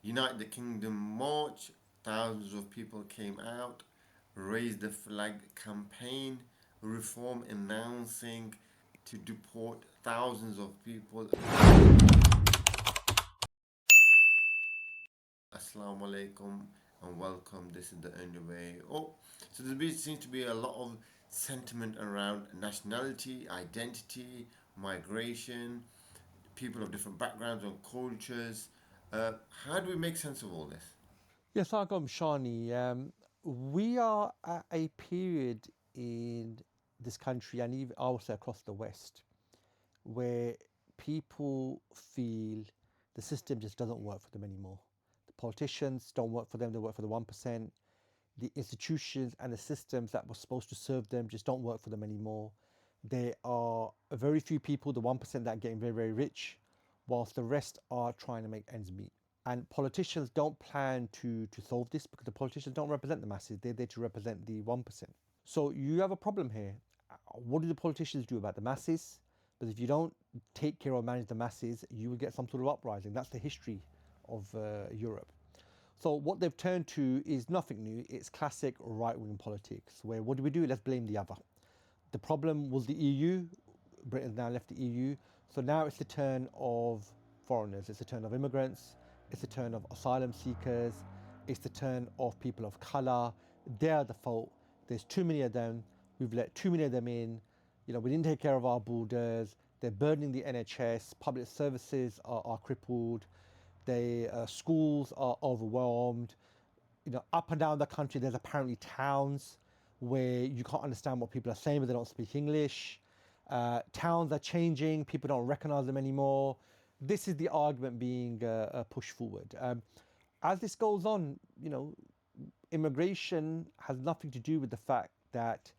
Unite the Kingdom march, thousands of people came out, raised the flag campaign, reform announcing to deport thousands of people. Assalamu alaikum and welcome. This is the only way. So seems to be a lot of sentiment around nationality, identity, migration, people of different backgrounds and cultures. How do we make sense of all this? Yes, Agam Shani, we are at a period in this country and even also across the West where people feel the system just doesn't work for them anymore. The politicians don't work for them, they work for the 1%. The institutions and the systems that were supposed to serve them just don't work for them anymore. There are very few people, the 1%, that are getting very, very rich, whilst the rest are trying to make ends meet. And politicians don't plan to solve this because the politicians don't represent the masses, they're there to represent the 1%. So you have a problem here. What do the politicians do about the masses? But if you don't take care or manage the masses, you will get some sort of uprising. That's the history of Europe. So what they've turned to is nothing new. It's classic right-wing politics, where what do we do? Let's blame the other. The problem was the EU. Britain's now left the EU. So now it's the turn of foreigners. It's the turn of immigrants. It's the turn of asylum seekers. It's the turn of people of colour. They're the fault. There's too many of them. We've let too many of them in. We didn't take care of our borders. They're burdening the NHS. Public services are crippled. Schools are overwhelmed. Up and down the country, there's apparently towns where you can't understand what people are saying, but they don't speak English. Towns are changing, people don't recognize them anymore. This is the argument being pushed forward. As this goes on, immigration has nothing to do with the fact that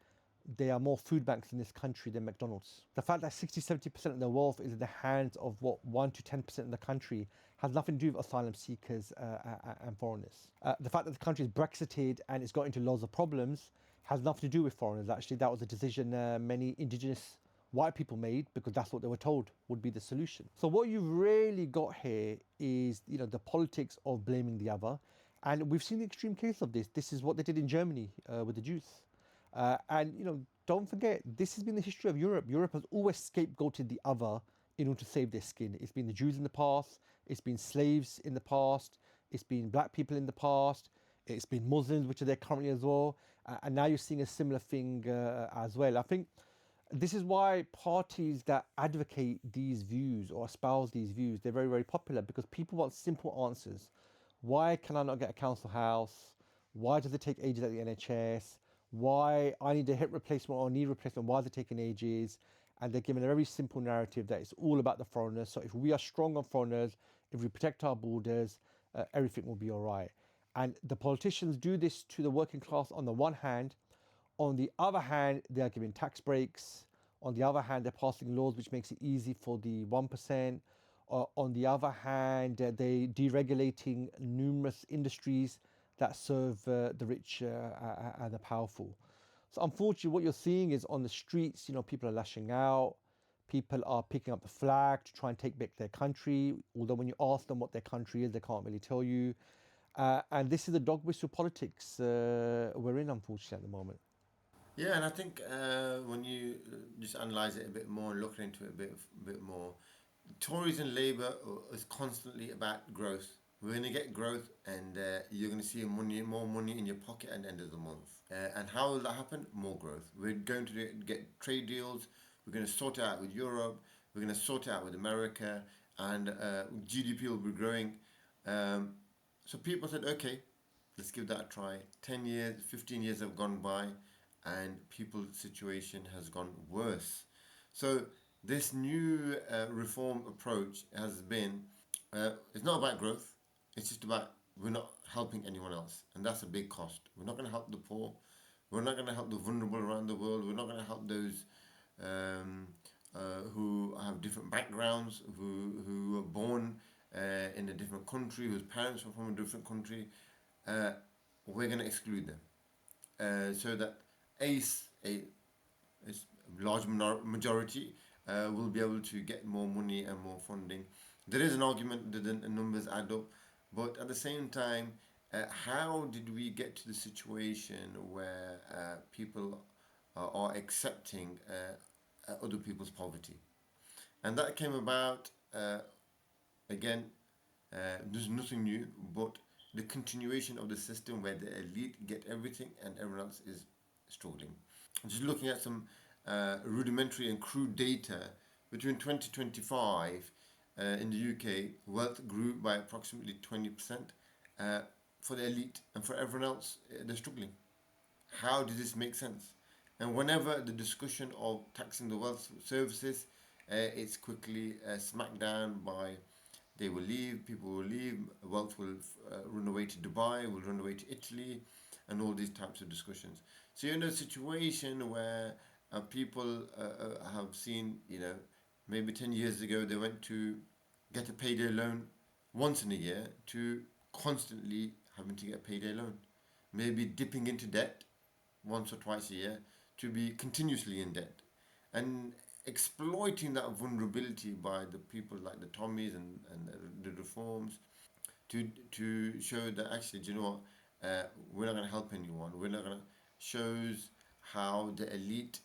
there are more food banks in this country than McDonald's. The fact that 60, 70% of the wealth is in the hands of 1 to 10% of the country has nothing to do with asylum seekers and foreigners. The fact that the country is Brexited and it's got into loads of problems has nothing to do with foreigners, actually. That was a decision many indigenous white people made because that's what they were told would be the solution. So what you've really got here is the politics of blaming the other. And we've seen the extreme case of this. This is what they did in Germany with the Jews. And don't forget, this has been the history of Europe. Europe has always scapegoated the other in order to save their skin. It's been the Jews in the past, it's been slaves in the past, it's been black people in the past, it's been Muslims, which are there currently as well. And now you're seeing a similar thing as well. I think this is why parties that advocate these views or espouse these views, they're very, very popular because people want simple answers. Why can I not get a council house? Why does it take ages at the NHS? Why I need a hip replacement or knee replacement? Why is it taking ages? And they're given a very simple narrative that it's all about the foreigners. So if we are strong on foreigners, if we protect our borders, everything will be all right. And the politicians do this to the working class on the one hand. On the other hand, they are giving tax breaks. On the other hand, they're passing laws which makes it easy for the 1%. On the other hand, they deregulating numerous industries that serve the rich and the powerful. So unfortunately, what you're seeing is on the streets, people are lashing out. People are picking up the flag to try and take back their country. Although when you ask them what their country is, they can't really tell you. And this is the dog whistle politics we're in, unfortunately, at the moment. Yeah, and I think when you just analyze it a bit more and look into it a bit more, Tories and Labour is constantly about growth. We're going to get growth, and you're going to see more money in your pocket at the end of the month. And how will that happen? More growth. We're going to get trade deals. We're going to sort it out with Europe. We're going to sort it out with America, and GDP will be growing. Um, so people said, okay, let's give that a try. 10 years, 15 years have gone by, and people's situation has gone worse. So this new reform approach has been, it's not about growth, it's just about we're not helping anyone else. And that's a big cost. We're not going to help the poor. We're not going to help the vulnerable around the world. We're not going to help those um, who have different backgrounds, who were born in a different country, whose parents were from a different country. Uh, we're going to exclude them so that a large majority will be able to get more money and more funding. There is an argument that the numbers add up. But at the same time, how did we get to the situation where people are accepting other people's poverty? And that came about, again, there's nothing new, but the continuation of the system where the elite get everything and everyone else is struggling. Just looking at some rudimentary and crude data, between 2025 in the UK, wealth grew by approximately 20% uh, for the elite, and for everyone else, they're struggling. How does this make sense? And whenever the discussion of taxing the wealth services, it's quickly smacked down by they will leave, people will leave, wealth will run away to Dubai, will run away to Italy, and all these types of discussions. So you're in a situation where people have seen, maybe 10 years ago they went to get a payday loan once in a year to constantly having to get a payday loan. Maybe dipping into debt once or twice a year to be continuously in debt. And exploiting that vulnerability by the people like the Tommies and the reforms to show that actually, do you know what, we're not going to help anyone. We're not going to shows how the elite,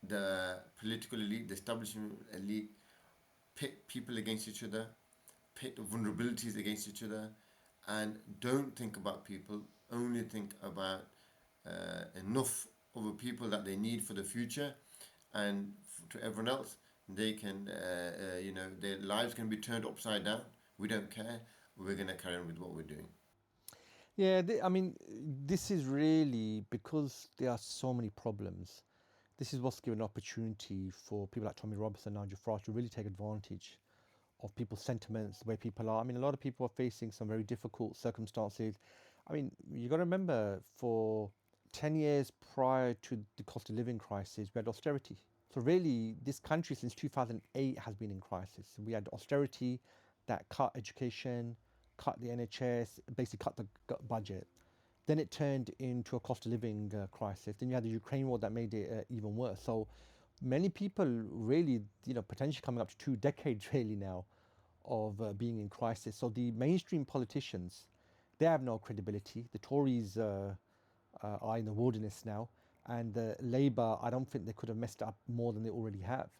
the political elite, the establishment elite pit people against each other, pit vulnerabilities against each other, and don't think about people, only think about enough of the people that they need for the future, and to everyone else, they can, their lives can be turned upside down. We don't care. We're going to carry on with what we're doing. Yeah, I mean, this is really because there are so many problems. This is what's given an opportunity for people like Tommy Robinson and Nigel Farage to really take advantage of people's sentiments, the way people are. I mean, a lot of people are facing some very difficult circumstances. I mean, you got to remember for 10 years prior to the cost of living crisis, we had austerity. So, really, this country since 2008 has been in crisis. We had austerity that cut education, cut the NHS, basically cut the budget. Then it turned into a cost of living crisis. Then you had the Ukraine war that made it even worse. So, many people really, potentially coming up to 2 decades really now of being in crisis. So the mainstream politicians, they have no credibility. The Tories are in the wilderness now, and Labour, I don't think they could have messed up more than they already have.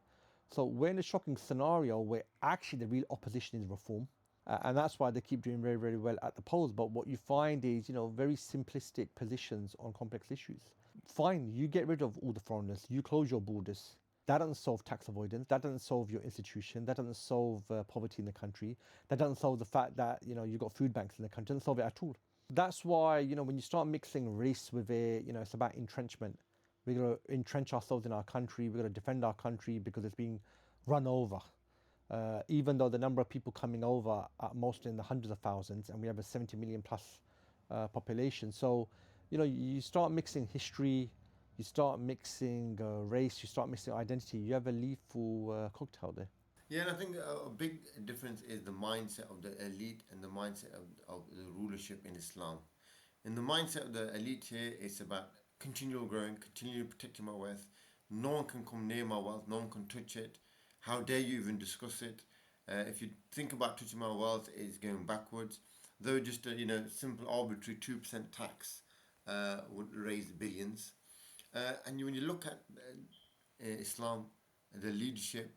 So we're in a shocking scenario where actually the real opposition is reform. And that's why they keep doing very, very well at the polls. But what you find is, very simplistic positions on complex issues. Fine, you get rid of all the foreigners, you close your borders. That doesn't solve tax avoidance. That doesn't solve your institution. That doesn't solve poverty in the country. That doesn't solve the fact that you've got food banks in the country. It doesn't solve it at all. That's why when you start mixing race with it, it's about entrenchment. We're gonna entrench ourselves in our country. We're gonna defend our country because it's being run over. Even though the number of people coming over are mostly in the hundreds of thousands, and we have a 70 million plus population. So, you start mixing history, you start mixing race, you start mixing identity. You have a lethal cocktail there. Yeah, and I think a big difference is the mindset of the elite and the mindset of the rulership in Islam. In the mindset of the elite here, it's about continual growing, continually protecting my wealth. No one can come near my wealth, no one can touch it. How dare you even discuss it? If you think about touching my wealth, it's going backwards. Though just a simple arbitrary 2% tax would raise billions. When you look at Islam, the leadership,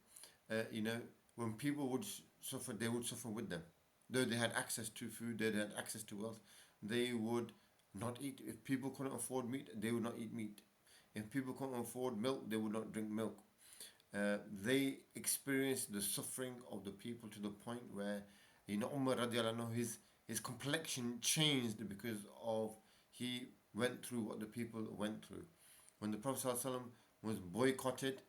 you know, when people would suffer, they would suffer with them. Though they had access to food, they had access to wealth, they would not eat. If people couldn't afford meat, they would not eat meat. If people couldn't afford milk, they would not drink milk. They experienced the suffering of the people to the point where, Umar radiallahu anhu, his complexion changed because of he went through what the people went through. When the Prophet ﷺ was boycotted,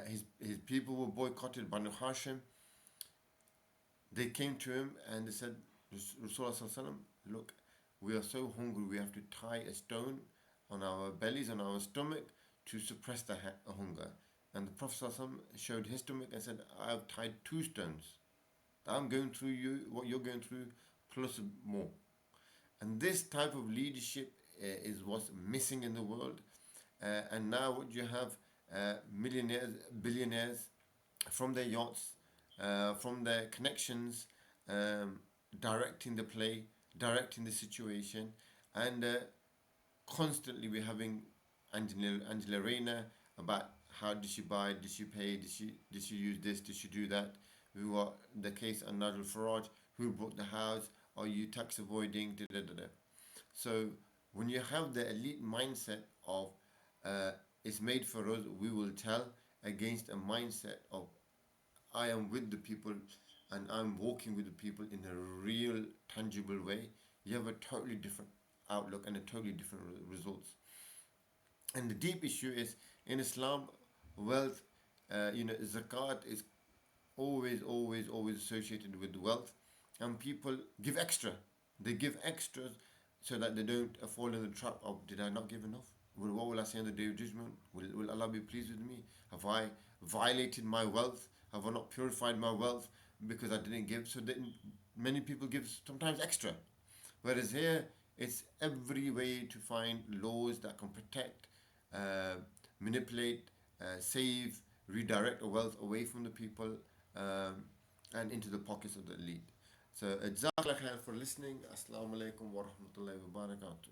his people were boycotted, Banu Hashim. They came to him and they said, Rasulullah ﷺ, look, we are so hungry, we have to tie a stone on our bellies, on our stomach, to suppress the hunger. And the Prophet ﷺ showed his stomach and said, I have tied 2 stones. I'm going through what you're going through, plus more. And this type of leadership is what's missing in the world. And now what you have, millionaires, billionaires, from their yachts, from their connections. directing the play, directing the situation, and constantly we're having Angela Rayner about how did she buy, did she pay, did she use this, did she do that. We got the case on Nigel Farage, who bought the house, are you tax avoiding, da da da da. So when you have the elite mindset of uh, it's made for us, we will tell, against a mindset of I am with the people and I'm walking with the people in a real tangible way, you have a totally different outlook and a totally different results. And the deep issue is in Islam, wealth, zakat is always associated with wealth, and people give extra. They give extras so that they don't fall in the trap of did I not give enough? What will I say on the day of judgment? Will Allah be pleased with me? Have I violated my wealth? Have I not purified my wealth because I didn't give? So then many people give sometimes extra. Whereas here, it's every way to find laws that can protect, uh, manipulate, save, redirect the wealth away from the people, um, and into the pockets of the elite. So, Jazakallah khair for listening. Assalamu alaikum wa rahmatullahi wa barakatuh.